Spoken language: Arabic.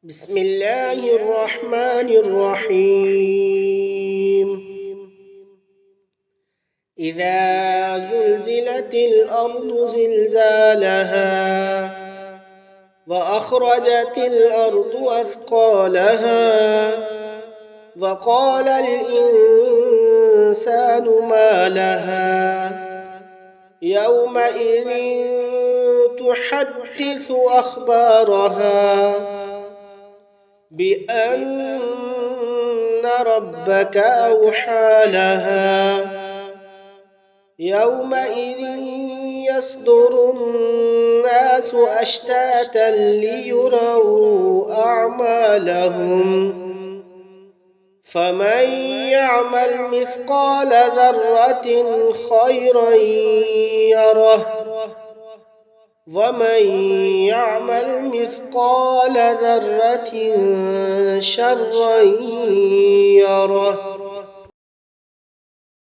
بسم الله الرحمن الرحيم إذا زلزلت الأرض زلزالها وأخرجت الأرض أثقالها وقال الإنسان ما لها يومئذ تحدث أخبارها بأن ربك أوحى لها يومئذ يصدر الناس أشتاتا ليروا أعمالهم فمن يعمل مثقال ذرة خيرا يره ومن يعمل مثقال ذرة شرا يره